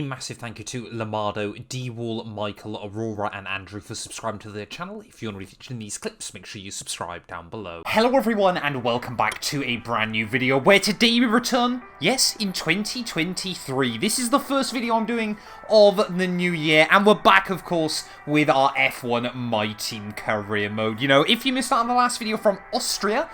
A massive thank you to Lamado, D-Wall, Michael, Aurora and Andrew for subscribing to the channel. If you want to be featured in these clips, make sure you subscribe down below. Hello everyone and welcome back to a brand new video where today we return, yes, in 2023. This is the first video I'm doing of the new year and we're back of course with our F1 My Team career mode. You know, if you missed out on the last video from Austria,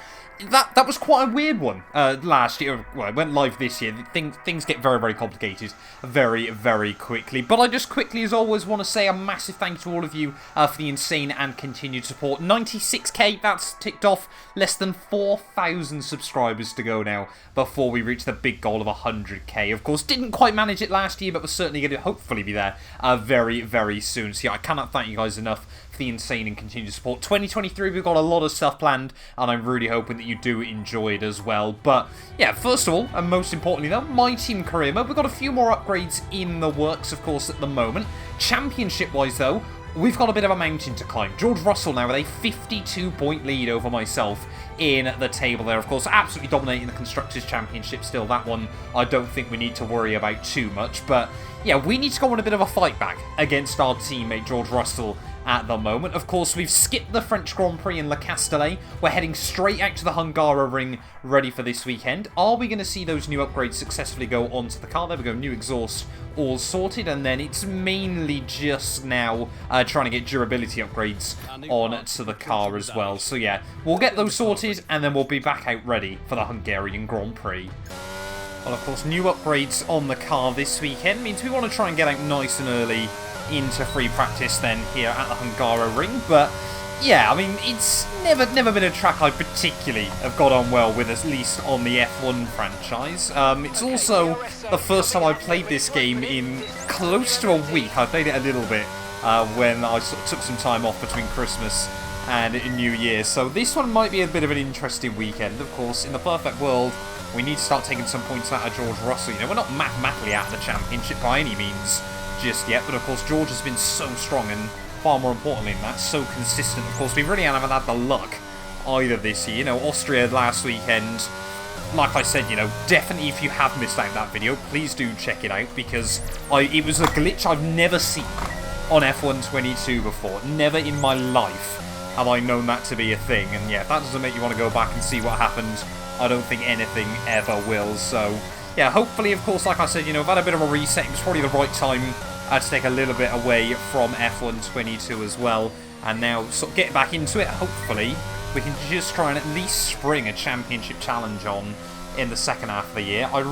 that was quite a weird one last year. Well, it went live this year. Things get very complicated very quickly. But I just quickly, as always, want to say a massive thank you to all of you for the insane and continued support. 96k, that's ticked off. Less than 4,000 subscribers to go now before we reach the big goal of 100k. Of course, didn't quite manage it last year, but we're certainly going to hopefully be there very soon. So yeah, I cannot thank you guys enough for the insane and continued support. 2023, we've got a lot of stuff planned, and I'm really hoping that you do enjoy it as well. But yeah, first of all, and most importantly though, My Team career mode. We've got a few more upgrades in the works, of course, at the moment. Championship-wise though, we've got a bit of a mountain to climb. George Russell now with a 52-point lead over myself in the table there. Of course, absolutely dominating the Constructors' Championship still. That one, I don't think we need to worry about too much. But yeah, we need to go on a bit of a fight back against our teammate George Russell at the moment. Of course, we've skipped the French Grand Prix in Le Castellet. We're heading straight out to the Hungaroring, ready for this weekend. Are we going to see those new upgrades successfully go onto the car? There we go, new exhaust all sorted, and then it's mainly just now trying to get durability upgrades onto the car as well. So yeah, we'll get those sorted, and then we'll be back out ready for the Hungarian Grand Prix. Well, of course, new upgrades on the car this weekend means we want to try and get out nice and early into free practice then here at the Hungaroring. But yeah, I mean, it's never been a track I particularly have got on well with, at least on the F1 franchise. It's also the first time I've played this game in close to a week. I played it a little bit when I sort of took some time off between Christmas and New Year. So this one might be a bit of an interesting weekend. Of course, in the perfect world, we need to start taking some points out of George Russell. You know, we're not mathematically out of the championship by any means just yet, but of course George has been so strong and, far more importantly than that, so consistent. Of course, we really haven't had the luck either this year. You know, Austria last weekend, like I said, you know, definitely if you have missed out that video, please do check it out, because it was a glitch I've never seen on F1 22 before. Never in my life have I known that to be a thing, and yeah, if that doesn't make you want to go back and see what happened, I don't think anything ever will. So yeah, hopefully, of course, like I said, you know, I've had a bit of a reset. It was probably the right time to take a little bit away from F1 22 as well, and now sort of get back into it. Hopefully, we can just try and at least spring a championship challenge on in the second half of the year. I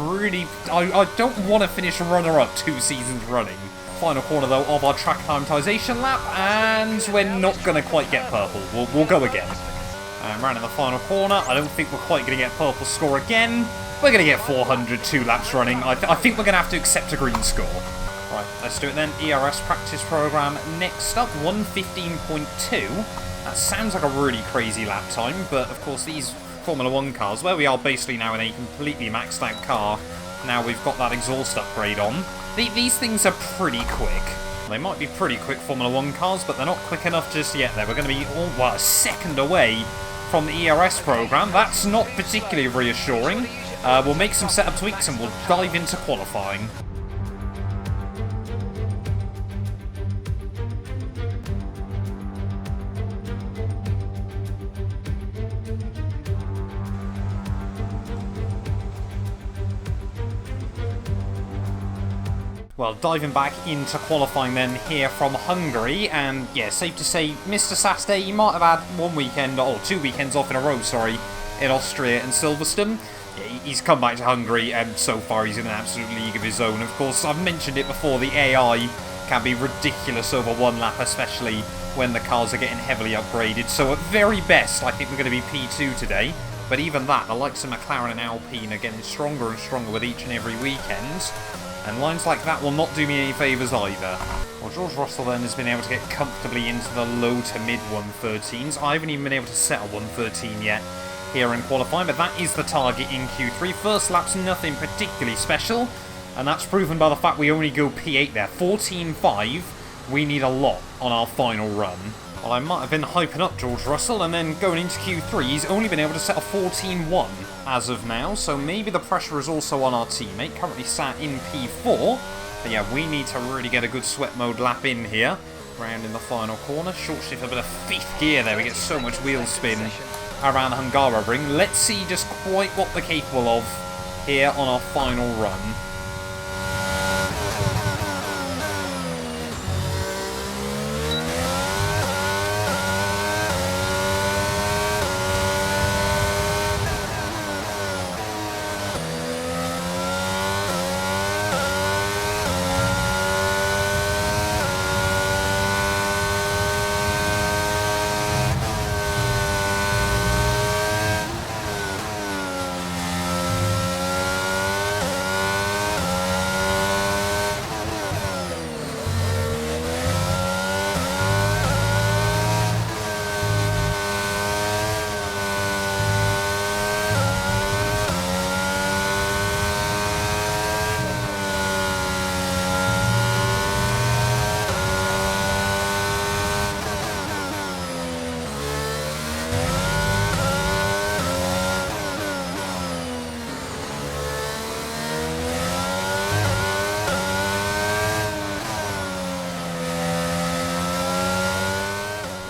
don't want to finish runner-up 2 seasons running. Final corner, though, of our track acclimatization lap, and we're not going to quite get purple. We'll go again. And round in the final corner, I don't think we're quite going to get purple score again. We're going to get 400 2 laps running. I think we're going to have to accept a green score. Right, let's do it then. ERS practice program next up, 1:15.2. That sounds like a really crazy lap time, but of course these Formula 1 cars, where we are basically now in a completely maxed out car, now we've got that exhaust upgrade on, these things are pretty quick. They might be pretty quick Formula 1 cars, but they're not quick enough just yet there. We're going to be a second away from the ERS program. That's not particularly reassuring. We'll make some setup tweaks and we'll dive into qualifying. Well, diving back into qualifying then here from Hungary, and yeah, safe to say, Mr. Saturday, he might have had 1 weekend, or 2 weekends off in a row, sorry, in Austria and Silverstone. Yeah, he's come back to Hungary, and so far he's in an absolute league of his own. Of course, I've mentioned it before, the AI can be ridiculous over 1 lap, especially when the cars are getting heavily upgraded. So at very best, I think we're going to be P2 today. But even that, the likes of McLaren and Alpine are getting stronger and stronger with each and every weekend. And lines like that will not do me any favours either. Well, George Russell then has been able to get comfortably into the low to mid 113s. I haven't even been able to set a 113 yet here in qualifying, but that is the target in Q3. First lap's nothing particularly special, and that's proven by the fact we only go P8 there. 14.5, we need a lot on our final run. Well, I might have been hyping up George Russell, and then going into Q3, he's only been able to set a 14.1 as of now, so maybe the pressure is also on our teammate, currently sat in P4. But yeah, we need to really get a good sweat mode lap in here. Round in the final corner. Short shift a bit of 5th gear there. We get so much wheel spin around the Hungaroring. Let's see just quite what we're capable of here on our final run.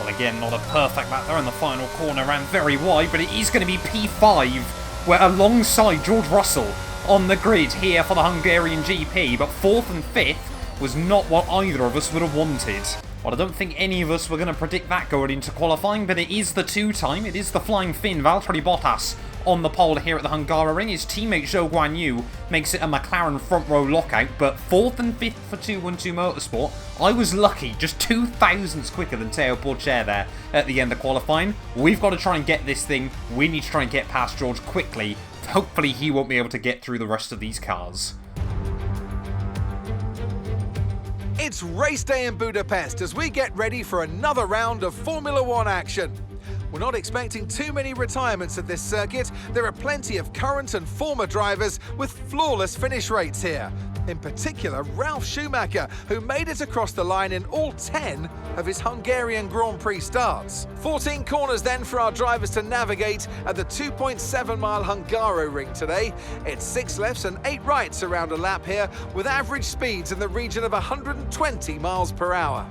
Again, not a perfect lap there in the final corner, ran very wide, but it is going to be P5, where alongside George Russell on the grid here for the Hungarian GP, but 4th and 5th was not what either of us would have wanted. Well, I don't think any of us were going to predict that going into qualifying, but it is the two-time, it is the Flying Finn, Valtteri Bottas, on the pole here at the Hungaroring. His teammate Zhou Guanyu makes it a McLaren front row lockout, but 4th and 5th for 212 Motorsport. I was lucky, just 2 thousandths quicker than Teo Porcher there at the end of qualifying. We've got to try and get this thing. We need to try and get past George quickly. Hopefully he won't be able to get through the rest of these cars. It's race day in Budapest as we get ready for another round of Formula One action. We're not expecting too many retirements at this circuit. There are plenty of current and former drivers with flawless finish rates here. In particular, Ralf Schumacher, who made it across the line in all 10 of his Hungarian Grand Prix starts. 14 corners then for our drivers to navigate at the 2.7-mile Hungaroring today. It's 6 lefts and 8 rights around a lap here, with average speeds in the region of 120 miles per hour.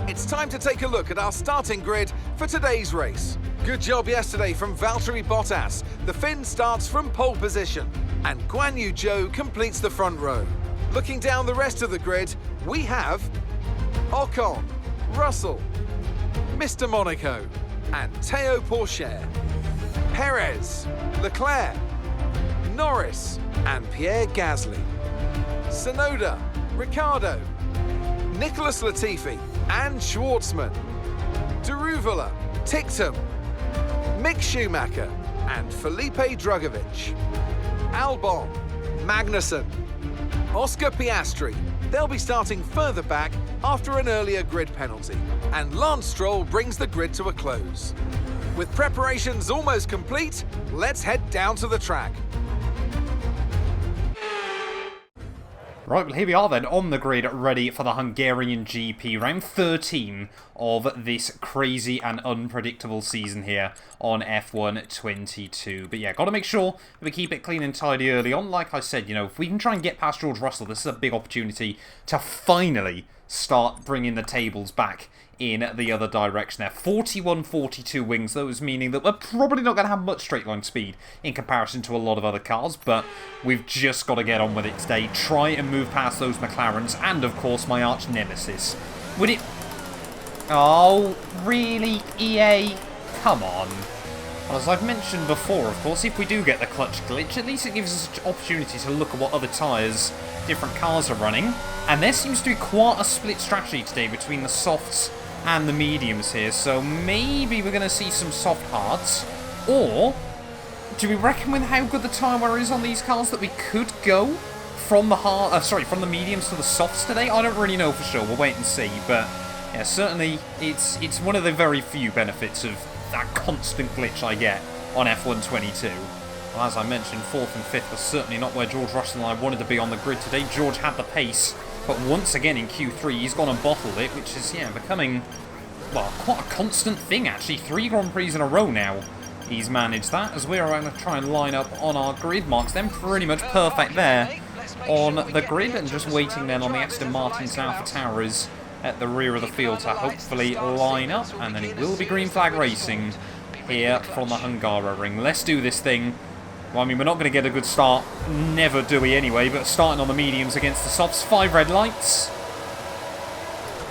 It's time to take a look at our starting grid for today's race. Good job yesterday from Valtteri Bottas. The Finn starts from pole position, and Guanyu Zhou completes the front row. Looking down the rest of the grid, we have Ocon, Russell, Mr. Monaco, and Teo Porcher, Perez, Leclerc, Norris, and Pierre Gasly, Tsunoda, Ricciardo, Nicholas Latifi, and Schwartzman, Daruvala, Ticktum, Mick Schumacher, and Felipe Drugovich, Albon, Magnussen, Oscar Piastri. They'll be starting further back after an earlier grid penalty, and Lance Stroll brings the grid to a close. With preparations almost complete, let's head down to the track. Right, well here we are then on the grid, ready for the Hungarian GP, round 13 of this crazy and unpredictable season here on F1 22. But yeah, got to make sure that we keep it clean and tidy early on. Like I said, you know, if we can try and get past George Russell, this is a big opportunity to finally start bringing the tables back in the other direction there. 41-42 wings, those meaning that we're probably not going to have much straight line speed in comparison to a lot of other cars, but we've just got to get on with it today. Try and move past those McLarens, and of course my arch nemesis. Would it... Oh, really, EA? Come on. Well, as I've mentioned before, of course, if we do get the clutch glitch, at least it gives us an opportunity to look at what other tyres different cars are running. And there seems to be quite a split strategy today between the softs and the mediums here, so maybe we're going to see some soft hards, or do we reckon with how good the tyre wear is on these cars that we could go from the from the mediums to the softs today? I don't really know for sure, we'll wait and see, but yeah, certainly it's one of the very few benefits of that constant glitch I get on F1 22. Well, as I mentioned, 4th and 5th was certainly not where George Russell and I wanted to be on the grid today. George had the pace, but once again in Q3 he's gone and bottled it, which is, yeah, becoming, well, quite a constant thing actually. 3 Grand Prix in a row now he's managed that, as we're going to try and line up on our grid marks. Them pretty much perfect there. on the grid and just waiting then on the Aston Martins and Alpha Tauris at the rear of the field to hopefully line up, and then it will be green flag racing here from the Hungaroring. Let's do this thing. Well, I mean, we're not going to get a good start, never do we anyway, but starting on the mediums against the softs, 5 red lights.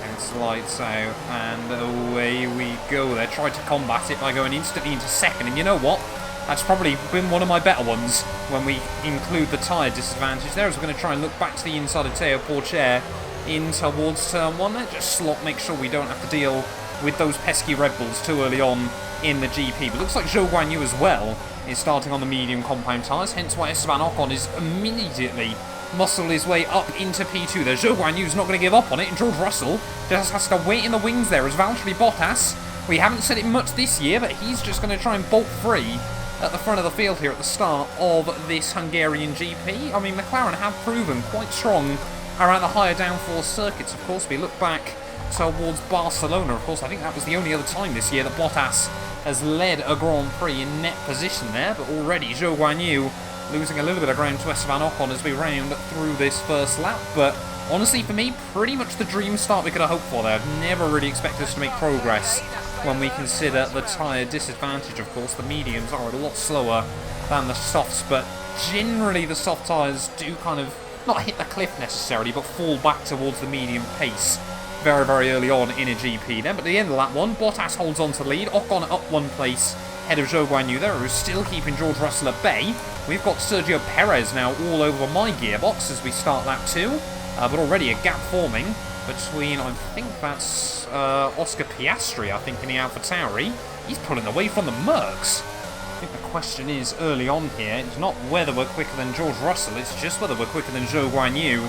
And lights out, and away we go. They tried to combat it by going instantly into second, and you know what? That's probably been one of my better ones when we include the tyre disadvantage there, as we're going to try and look back to the inside of Teo Porcher in towards turn 1 there. Just slot, make sure we don't have to deal with those pesky Red Bulls too early on in the GP. But it looks like Zhou Guanyu as well is starting on the medium compound tyres, hence why Esteban Ocon is immediately muscled his way up into P2 there. Zhou Guanyu's not going to give up on it, and George Russell just has to wait in the wings there as Valtteri Bottas. We haven't said it much this year, but he's just going to try and bolt free at the front of the field here at the start of this Hungarian GP. I mean, McLaren have proven quite strong around the higher downforce circuits, of course. We look back towards Barcelona, of course. I think that was the only other time this year that Bottas has led a Grand Prix in net position there, but already Zhou Guanyu losing a little bit of ground to Esteban Ocon as we round through this first lap. But honestly, for me, pretty much the dream start we could have hoped for there. I've never really expected us to make progress when we consider the tyre disadvantage, of course. The mediums are a lot slower than the softs, but generally the soft tyres do kind of not hit the cliff necessarily, but fall back towards the medium pace very, very early on in a GP then. But at the end of lap 1, Bottas holds on to lead. Ocon up 1 place ahead of Zhou Guanyu there, who's still keeping George Russell at bay. We've got Sergio Perez now all over my gearbox as we start lap 2, but already a gap forming between, I think that's Oscar Piastri, I think, in the Alpha Tauri. He's pulling away from the Mercs. I think the question is, early on here, it's not whether we're quicker than George Russell, it's just whether we're quicker than Zhou Guanyu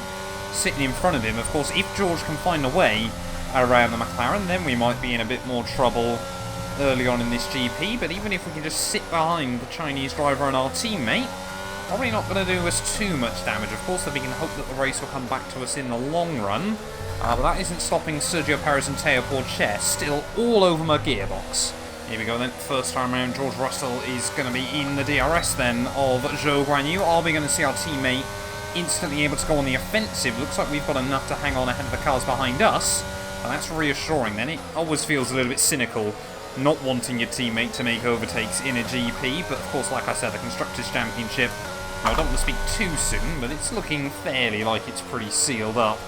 sitting in front of him. Of course, if George can find a way around the McLaren, then we might be in a bit more trouble early on in this GP, but even if we can just sit behind the Chinese driver and our teammate, probably not going to do us too much damage. Of course, we can hope that the race will come back to us in the long run, but that isn't stopping Sergio Perez and Teo Porcher still all over my gearbox. Here we go then, first time around, George Russell is going to be in the DRS then of Zhou Guanyu. Are we going to see our teammate instantly able to go on the offensive? Looks like we've got enough to hang on ahead of the cars behind us, and that's reassuring then. It always feels a little bit cynical not wanting your teammate to make overtakes in a GP, but of course, like I said, the Constructors' Championship, I don't want to speak too soon, but it's looking fairly like it's pretty sealed up,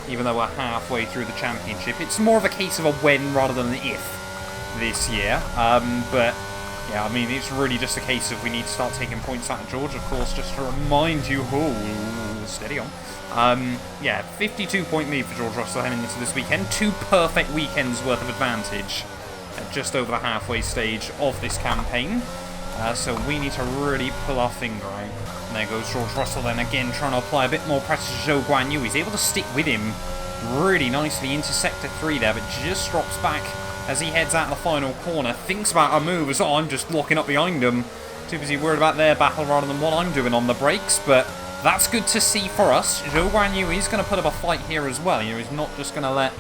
even though we're halfway through the championship. It's more of a case of a when rather than an if this year, but yeah, I mean, it's really just a case of we need to start taking points out of George, of course, just to remind you, steady on. Yeah, 52-point lead for George Russell heading into this weekend. 2 perfect weekends worth of advantage at just over the halfway stage of this campaign. So we need to really pull our finger out. And there goes George Russell then again, trying to apply a bit more pressure to Zhou Guanyu. He's able to stick with him really nicely into Sector 3 there, but just drops back as he heads out the final corner. Thinks about a move as, I'm just locking up behind him. Too busy worried about their battle rather than what I'm doing on the brakes, but that's good to see for us. Zhou Guanyu is going to put up a fight here as well. He's not just going to let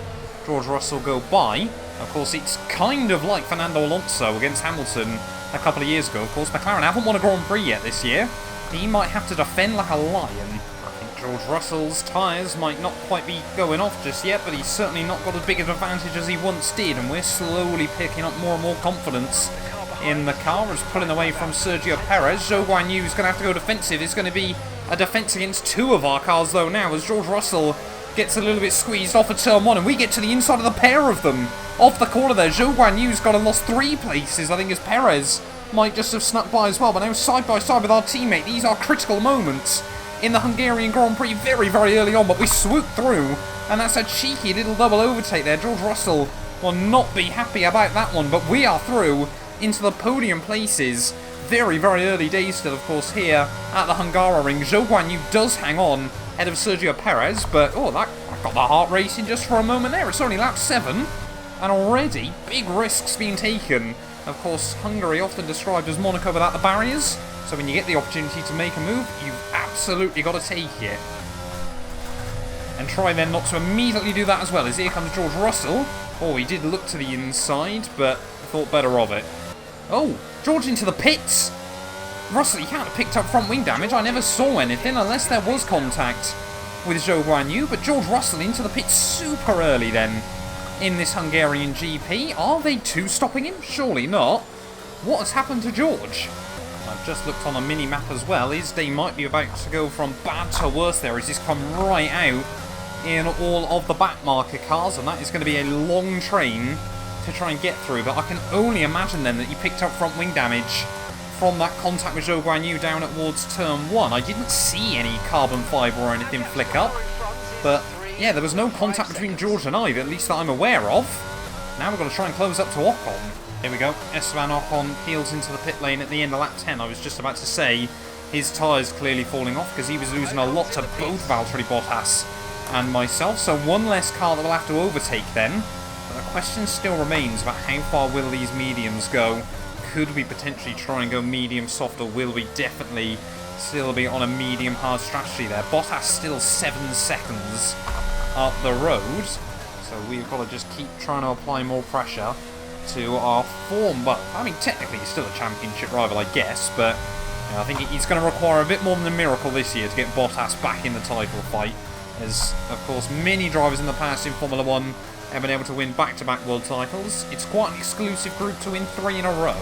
George Russell go by. Of course, it's kind of like Fernando Alonso against Hamilton a couple of years ago. Of course, McLaren haven't won a Grand Prix yet this year. He might have to defend like a lion. I think George Russell's tyres might not quite be going off just yet, but he's certainly not got as big an advantage as he once did, and we're slowly picking up more and more confidence in the car as pulling away from Sergio Perez. Zhou Guanyu is going to have to go defensive. It's going to be a defence against 2 of our cars, though, now, as George Russell gets a little bit squeezed off at turn 1, and we get to the inside of the pair of them. Off the corner there, Zhou Guanyu's got and lost 3 places, I think, as Perez might just have snuck by as well, but now side by side with our teammate. These are critical moments in the Hungarian Grand Prix very, very early on, but we swoop through, and that's a cheeky little double overtake there. George Russell will not be happy about that one, but we are through into the podium places. Very, very early days still, of course, here at the Hungaroring. Zhou Guanyu does hang on ahead of Sergio Perez, but that got the heart racing just for a moment there. It's only lap 7, and already big risks being taken. Of course, Hungary often described as Monaco without the barriers, so when you get the opportunity to make a move, you've absolutely got to take it. And try then not to immediately do that as well, as here comes George Russell. He did look to the inside, but thought better of it. George into the pits! Russell, you can't have picked up front wing damage. I never saw anything unless there was contact with Zhou Guanyu. But George Russell into the pit super early then in this Hungarian GP. Are they two-stopping him? Surely not. What has happened to George? I've just looked on a mini-map as well. His day might be about to go from bad to worse there as he's come right out in all of the back marker cars, and that is going to be a long train to try and get through. But I can only imagine then that he picked up front wing damage from that contact with Zhou Guanyu down towards turn 1. I didn't see any carbon fibre or anything flick up, but yeah, there was no contact between George and I, at least that I'm aware of. Now we're going to try and close up to Ocon. Here we go, Esteban Ocon peels into the pit lane at the end of lap 10. I was just about to say his tyres clearly falling off because he was losing a lot to both Valtteri Bottas and myself. So one less car that we'll have to overtake then. But the question still remains about how far will these mediums go. Could we potentially try and go medium soft, or will we definitely still be on a medium hard strategy there? Bottas still 7 seconds up the road. So we've got to just keep trying to apply more pressure to our form. Well, I mean, technically he's still a championship rival, I guess, but I think he's going to require a bit more than a miracle this year to get Bottas back in the title fight, as, of course, many drivers in the past in Formula 1 have been able to win back-to-back world titles. It's quite an exclusive group to win 3 in a row.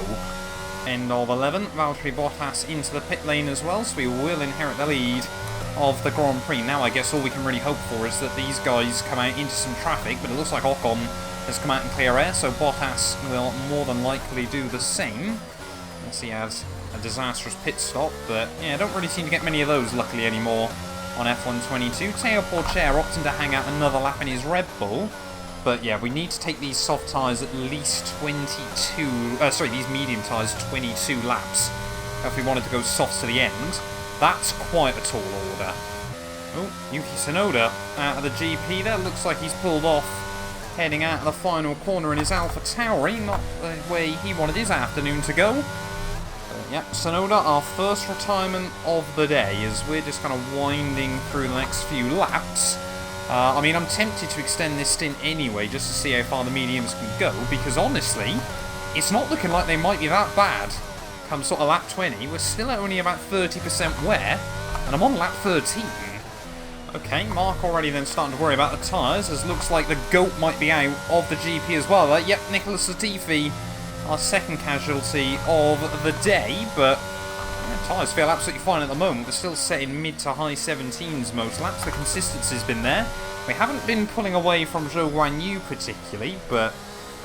End of 11, Valtteri Bottas into the pit lane as well, so we will inherit the lead of the Grand Prix. Now I guess all we can really hope for is that these guys come out into some traffic, but it looks like Ocon has come out in clear air, so Bottas will more than likely do the same. As he has a disastrous pit stop, but yeah, don't really seem to get many of those luckily anymore on F1 22. Teo Porcher opting to hang out another lap in his Red Bull, but yeah, we need to take these soft tyres at least these medium tyres 22 laps if we wanted to go soft to the end. That's quite a tall order. Oh, Yuki Tsunoda out of the GP there. Looks like he's pulled off, heading out of the final corner in his Alpha Tauri. Not the way he wanted his afternoon to go. But, yep, Tsunoda, our first retirement of the day, as we're just kind of winding through the next few laps. I mean, I'm tempted to extend this stint anyway, just to see how far the mediums can go, because honestly, it's not looking like they might be that bad. Come sort of lap 20, we're still at only about 30% wear, and I'm on lap 13. Okay, Mark already then starting to worry about the tyres, as looks like the GOAT might be out of the GP as well. Yep, Nicholas Latifi, our second casualty of the day, but yeah, tyres feel absolutely fine at the moment. We're still setting mid to high 17s most laps. The consistency's been there. We haven't been pulling away from Zhou Guanyu particularly, but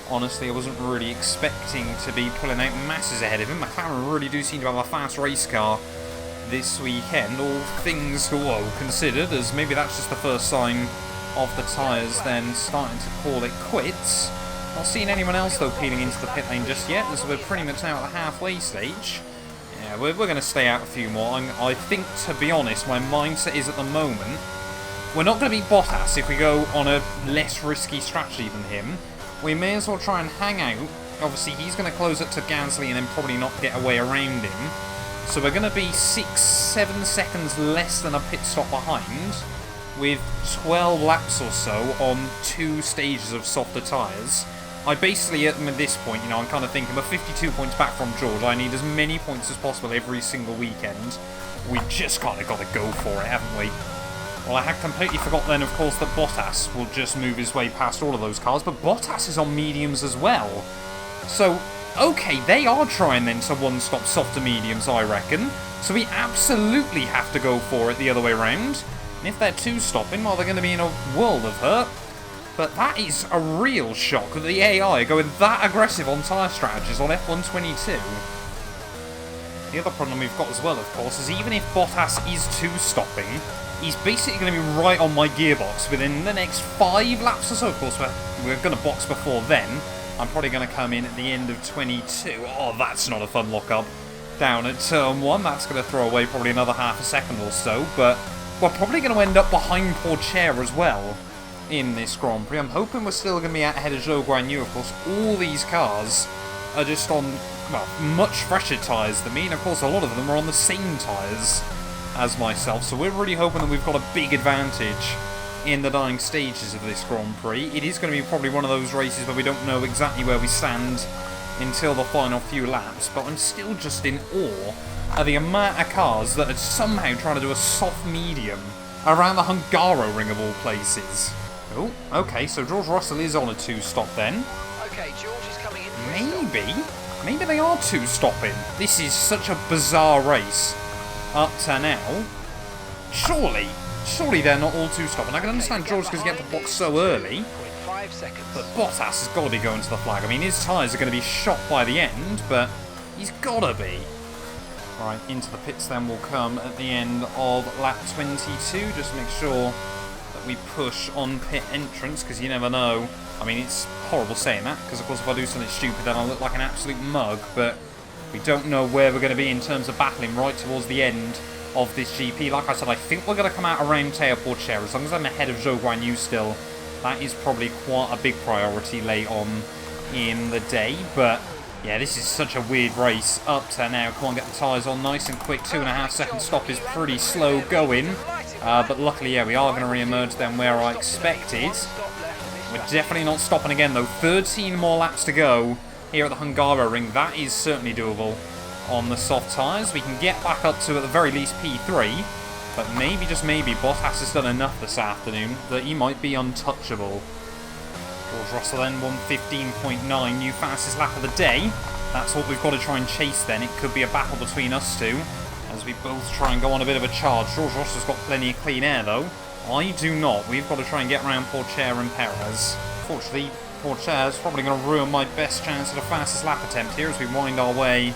honestly, I wasn't really expecting to be pulling out masses ahead of him. McLaren really do seem to have a fast race car this weekend, all things considered, as maybe that's just the first sign of the tyres then starting to call it quits. Not seeing anyone else though peeling into the pit lane just yet, as we're pretty much now at the halfway stage. Yeah, we're going to stay out a few more. I think, to be honest, my mindset is at the moment, we're not going to beat Bottas if we go on a less risky strategy than him. We may as well try and hang out. Obviously, he's going to close up to Gasly and then probably not get away around him. So we're going to be 6-7 seconds less than a pit stop behind, with 12 laps or so on 2 stages of softer tyres. I basically, at this point, I'm kind of thinking we're 52 points back from George. I need as many points as possible every single weekend. We just kind of got to go for it, haven't we? Well, I had completely forgot then, of course, that Bottas will just move his way past all of those cars, but Bottas is on mediums as well. So, okay, they are trying then to one-stop softer mediums, I reckon. So we absolutely have to go for it the other way around. And if they're two-stopping, well, they're going to be in a world of hurt. But that is a real shock that the AI are going that aggressive on tyre strategies on F1 22. The other problem we've got as well, of course, is even if Bottas is two-stopping, he's basically going to be right on my gearbox within the next 5 laps or so. Of course, we're going to box before then. I'm probably going to come in at the end of 22. Oh, that's not a fun lock-up. Down at turn 1, that's going to throw away probably another half a second or so, but we're probably going to end up behind Porcher as well in this Grand Prix. I'm hoping we're still going to be out ahead of Zhou Guanyu. Of course, all these cars are just on, well, much fresher tyres than me, and of course a lot of them are on the same tyres as myself, so we're really hoping that we've got a big advantage in the dying stages of this Grand Prix. It is going to be probably one of those races where we don't know exactly where we stand until the final few laps, but I'm still just in awe at the amount of cars that are somehow trying to do a soft medium around the Hungaroring of all places. Oh, okay, so George Russell is on a 2-stop then. Okay, George is coming in. Maybe they are 2-stopping. This is such a bizarre race up to now. Surely they're not all 2-stopping. I can understand George because he get the box so early. But Bottas has got to be going to the flag. I mean, his tyres are going to be shot by the end, but he's got to be. Right, into the pits then will come at the end of lap 22. Just make sure that we push on pit entrance, because you never know. I mean, it's horrible saying that, because of course if I do something stupid then I'll look like an absolute mug, but we don't know where we're going to be in terms of battling right towards the end of this GP. Like I said, I think we're going to come out around Teo Porcher. As long as I'm ahead of Zhou Guanyu still, that is probably quite a big priority late on in the day. But yeah, this is such a weird race up to now. Come on, get the tyres on nice and quick. 2.5 second stop is pretty slow going. But luckily, yeah, we are going to re-emerge then where I expected. We're definitely not stopping again though. 13 more laps to go here at the Hungaroring. That is certainly doable on the soft tyres. We can get back up to at the very least P3. But maybe, just maybe, Bottas has done enough this afternoon that he might be untouchable. George Russell then, 1:15.9, new fastest lap of the day. That's what we've got to try and chase then. It could be a battle between us two, as we both try and go on a bit of a charge. George Russell's got plenty of clean air though. I do not. We've got to try and get around Porcher and Perez. Fortunately, Porcher's probably going to ruin my best chance at a fastest lap attempt here as we wind our way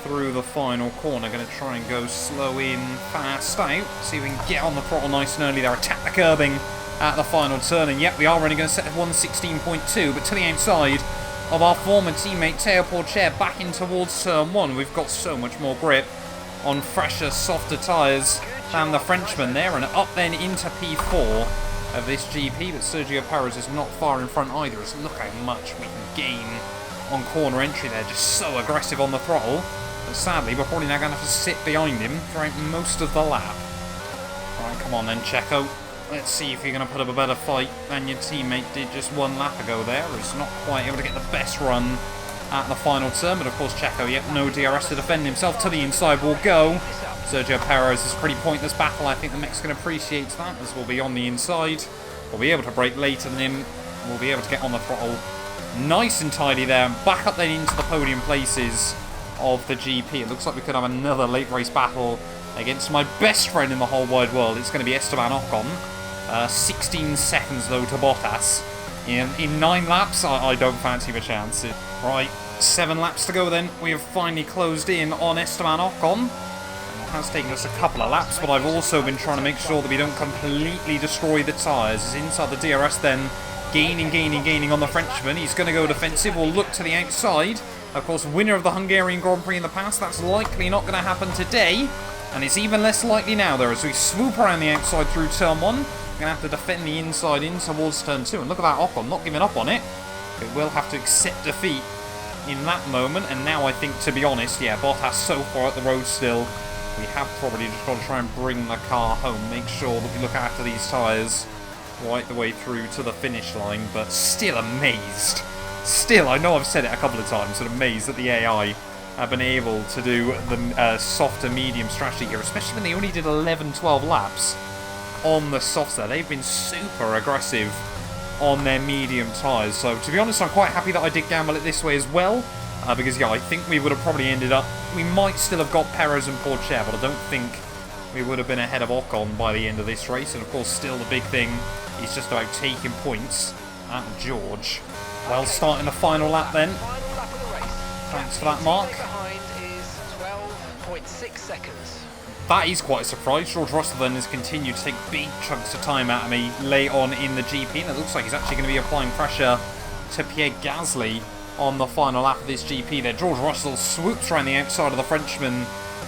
through the final corner. Going to try and go slow in, fast out. See if we can get on the throttle nice and early there. Attack the curbing at the final turn. And yep, we are only going to set at 1:16.2, but to the outside of our former teammate Teo Porcher back in towards turn 1. We've got so much more grip on fresher, softer tyres than the Frenchman there. And up then into P4 of this GP, but Sergio Perez is not far in front either. As look how much we can gain on corner entry there. Just so aggressive on the throttle. But sadly, we're probably now going to have to sit behind him throughout most of the lap. Alright, come on then, Checo. Let's see if you're going to put up a better fight than your teammate did just 1 lap ago there. He's not quite able to get the best run at the final turn. But of course, Checo, yep, no DRS to defend himself. To the inside will go. Sergio Perez is a pretty pointless battle. I think the Mexican appreciates that, as we'll be on the inside. We'll be able to brake later than him. We'll be able to get on the throttle nice and tidy there. And back up then into the podium places of the GP. It looks like we could have another late race battle against my best friend in the whole wide world. It's going to be Esteban Ocon. 16 seconds though to Bottas. In 9 laps, I don't fancy a chance. Right, 7 laps to go then. We have finally closed in on Esteban Ocon. It has taken us a couple of laps, but I've also been trying to make sure that we don't completely destroy the tyres. As inside the DRS then, gaining on the Frenchman. He's going to go defensive. We'll look to the outside. Of course, winner of the Hungarian Grand Prix in the past. That's likely not going to happen today. And it's even less likely now, though, as we swoop around the outside through turn 1. We're going to have to defend the inside in towards turn 2. And look at that Ocon, not giving up on it. It will have to accept defeat in that moment. And now I think, to be honest, yeah, Bottas so far at the road still. We have probably just got to try and bring the car home. Make sure that we look after these tyres right the way through to the finish line. But still amazed. Still, I know I've said it a couple of times, but amazed that the AI have been able to do the softer medium strategy here, especially when they only did 11-12 laps on the softs there. They've been super aggressive on their medium tyres. So, to be honest, I'm quite happy that I did gamble it this way as well, because, yeah, I think we would have probably ended up... We might still have got Perez and Porcher, but I don't think we would have been ahead of Ocon by the end of this race. And, of course, still the big thing is just about taking points at George. Well, starting the final lap then. Thanks for that, Mark. That is quite a surprise. George Russell then has continued to take big chunks of time out of me late on in the GP, and it looks like he's actually going to be applying pressure to Pierre Gasly on the final lap of this GP there. George Russell swoops around the outside of the Frenchman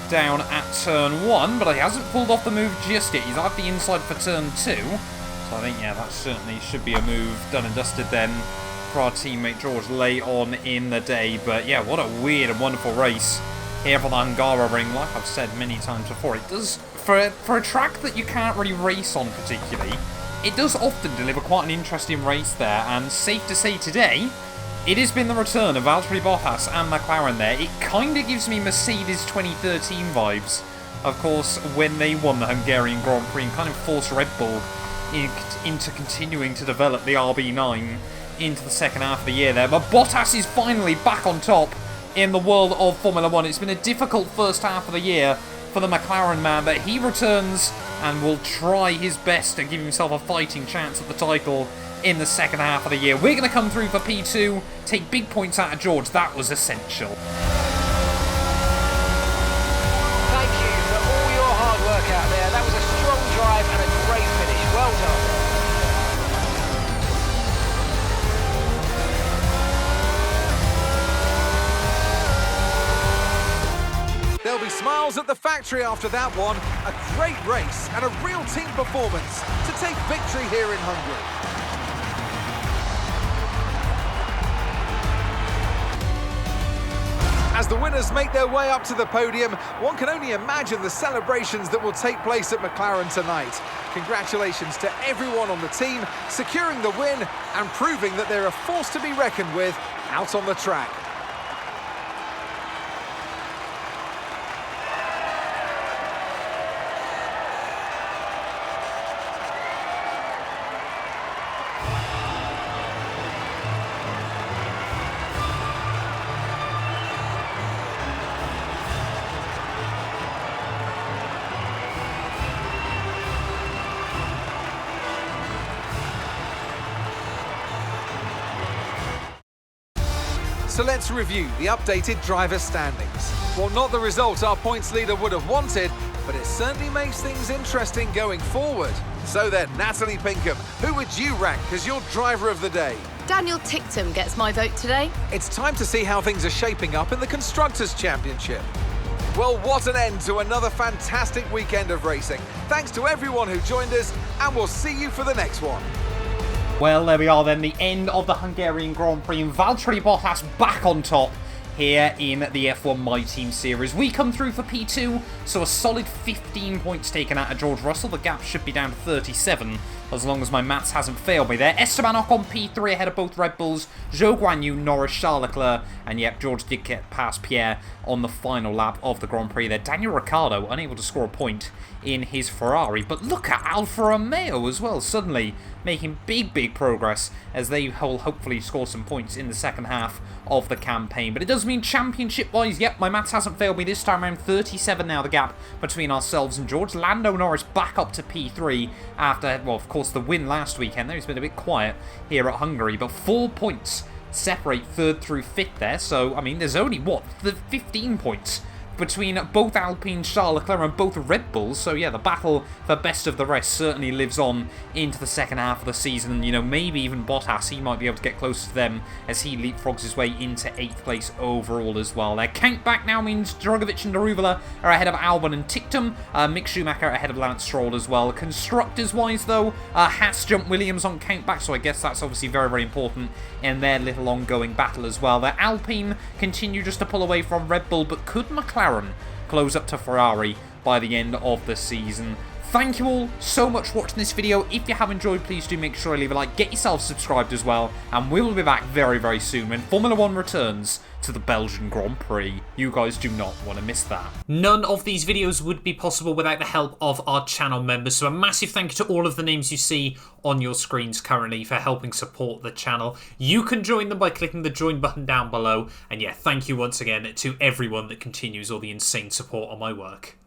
down at turn 1, but he hasn't pulled off the move just yet. He's at the inside for turn 2, so I think, yeah, that certainly should be a move done and dusted then for our teammate George late on in the day. But yeah, what a weird and wonderful race here for the Hungaroring. Like I've said many times before, it does, for a track that you can't really race on particularly, it does often deliver quite an interesting race there. And safe to say today, it has been the return of Valtteri Bottas and McLaren there. It kind of gives me Mercedes 2013 vibes. Of course, when they won the Hungarian Grand Prix and kind of forced Red Bull into continuing to develop the RB9 into the second half of the year there. But Bottas is finally back on top in the world of Formula 1. It's been a difficult first half of the year for the McLaren man, but he returns and will try his best to give himself a fighting chance at the title in the second half of the year. We're going to come through for P2, take big points out of George. That was essential. Out there. That was a strong drive and a great finish. Well done. There'll be smiles at the factory after that one. A great race and a real team performance to take victory here in Hungary. As the winners make their way up to the podium, one can only imagine the celebrations that will take place at McLaren tonight. Congratulations to everyone on the team, securing the win and proving that they're a force to be reckoned with out on the track. So let's review the updated driver standings. Well, not the result our points leader would have wanted, but it certainly makes things interesting going forward. So then, Natalie Pinkham, who would you rank as your driver of the day? Daniel Ticktum gets my vote today. It's time to see how things are shaping up in the Constructors' Championship. Well, what an end to another fantastic weekend of racing. Thanks to everyone who joined us, and we'll see you for the next one. Well, there we are then, the end of the Hungarian Grand Prix, and Valtteri Bottas back on top here in the F1 My Team Series. We come through for P2, so a solid 15 points taken out of George Russell. The gap should be down to 37, as long as my maths hasn't failed me there. Esteban Ocon P3 ahead of both Red Bulls, Zhou Guanyu, Norris, Charles Leclerc, and yep, George did get past Pierre on the final lap of the Grand Prix there. Daniel Ricciardo unable to score a point in his Ferrari, but look at Alfa Romeo as well, suddenly making big progress as they will hopefully score some points in the second half of the campaign. But it does mean championship-wise, yep, my maths hasn't failed me this time around. 37 now the gap between ourselves and George. Lando Norris back up to P3 after, well, of course, the win last weekend there. He's been a bit quiet here at Hungary, but 4 points separate third through fifth there. So, I mean, there's only, what, 15 points between both Alpine, Charles Leclerc, and both Red Bulls. So yeah, the battle for best of the rest certainly lives on into the second half of the season. You know, maybe even Bottas, he might be able to get close to them as he leapfrogs his way into 8th place overall as well. Their count back now means Drogovic and Daruvula are ahead of Albon and Ticktum. Mick Schumacher ahead of Lance Stroll as well. Constructors-wise, though, Haas jumped Williams on count back, so I guess that's obviously very important in their little ongoing battle as well. Their Alpine continue just to pull away from Red Bull, but could McLaren close up to Ferrari by the end of the season? Thank you all so much for watching this video. If you have enjoyed, please do make sure to leave a like, get yourself subscribed as well, and we will be back very soon when Formula 1 returns to the Belgian Grand Prix. You guys do not want to miss that. None of these videos would be possible without the help of our channel members, so a massive thank you to all of the names you see on your screens currently for helping support the channel. You can join them by clicking the join button down below, and yeah, thank you once again to everyone that continues all the insane support on my work.